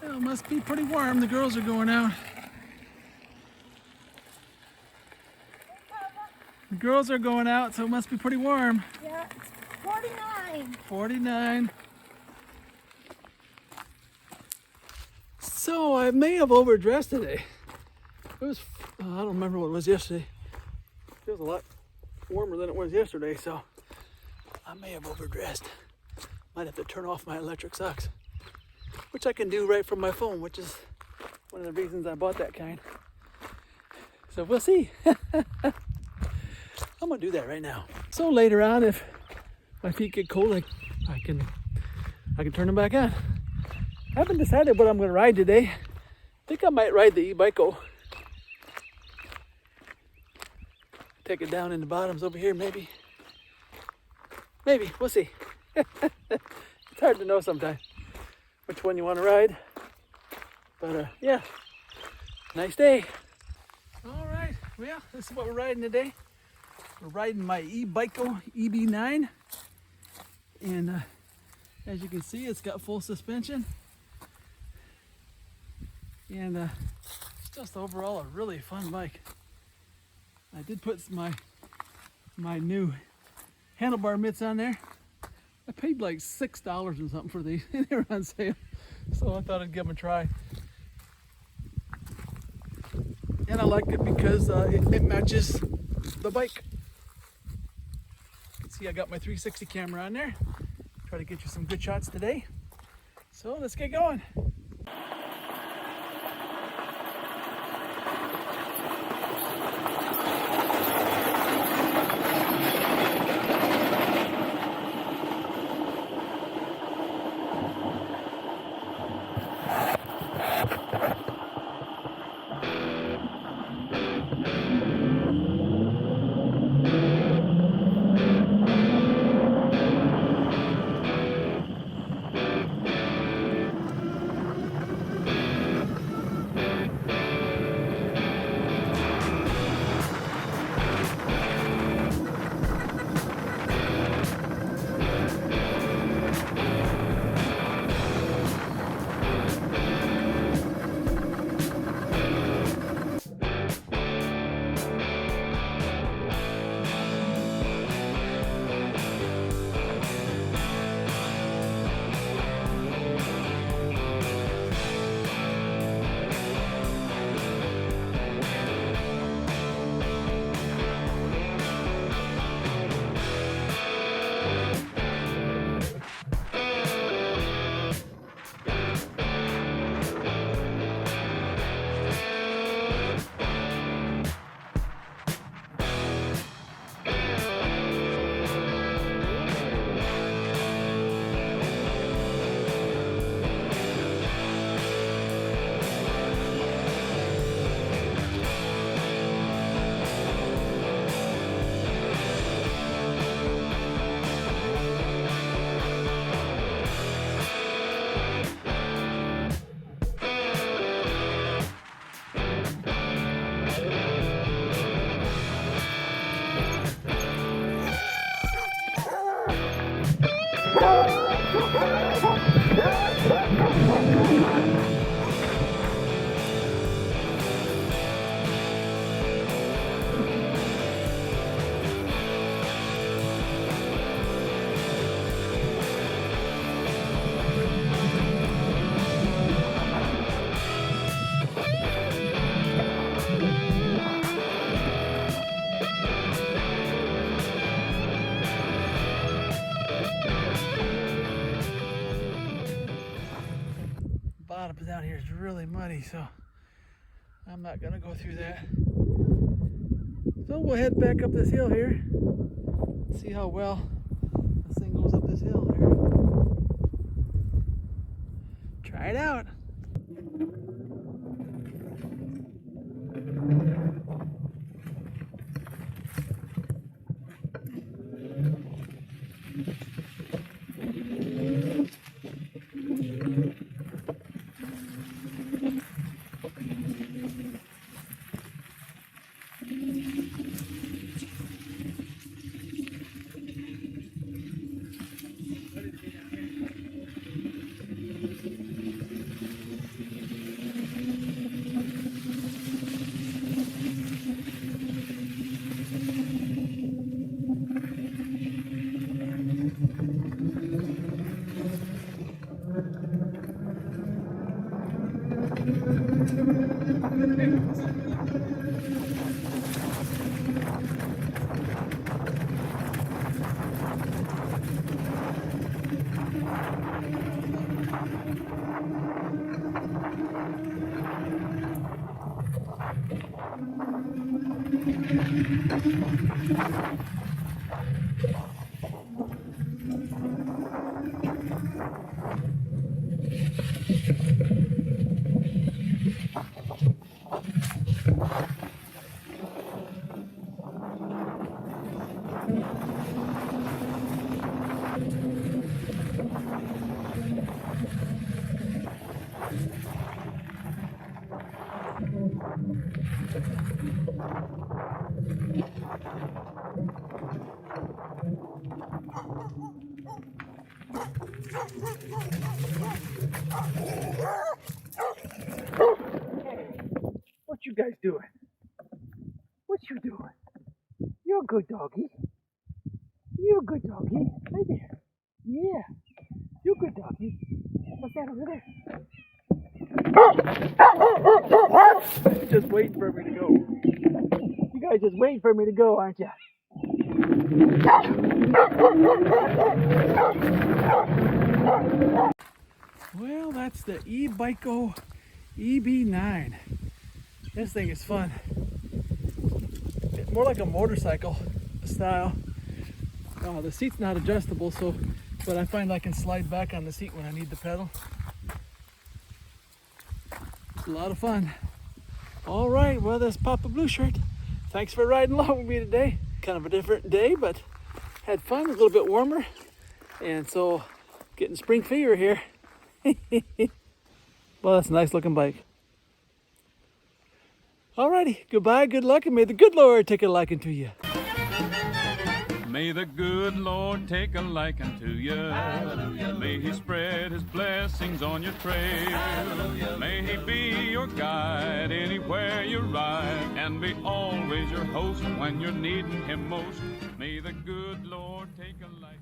Well, it must be pretty warm. The girls are going out. The girls are going out, so it must be pretty warm. Yeah, it's 49. 49. So I may have overdressed today. It was, I don't remember what it was yesterday. It feels a lot warmer than it was yesterday, so I may have overdressed. Might have to turn off my electric socks, which I can do right from my phone, which is one of the reasons I bought that kind. So we'll see. I'm gonna do that right now. So later on, if my feet get cold, I can turn them back on. I haven't decided what I'm gonna ride today. I think I might ride the E-Bycco. Take it down in the bottoms over here, maybe. Maybe, we'll see. It's hard to know sometimes which one you want to ride. But yeah, nice day. All right, well, this is what we're riding today. We're riding my E-Bycco EB9. And as you can see, it's got full suspension. And it's just overall a really fun bike. I did put my new handlebar mitts on there. I paid like $6 and something for these. They were on sale, so I thought I'd give them a try. And I like it because it matches the bike. You can see I got my 360 camera on there. Try to get you some good shots today. So let's get going. Bottom down here is really muddy, so I'm not gonna go through that. So we'll head back up this hill here. See how well this thing goes up this hill here. Try it out. What you guys doing? What you doing? You're a good doggy. You're a good doggy. Right there. Yeah. You're a good doggy. What's that over there? You're just waiting for me to go. You guys just waiting for me to go, aren't you? Well, that's the E-Bycco EB9. This thing is fun. It's more like a motorcycle style. The seat's not adjustable, but I find I can slide back on the seat when I need the pedal. It's a lot of fun. All right, well, that's Papa Blue Shirt. Thanks for riding along with me today. Kind of a different day, but had fun. A little bit warmer, and so getting spring fever here. Well, that's a nice looking bike. Alrighty, goodbye, good luck, and may the good Lord take a liking to you. May the good Lord take a liking to you. Hallelujah. May He spread His blessings on your trail. Hallelujah. May He be your guide anywhere you ride, and be always your host when you're needing Him most. May the good Lord take a liking.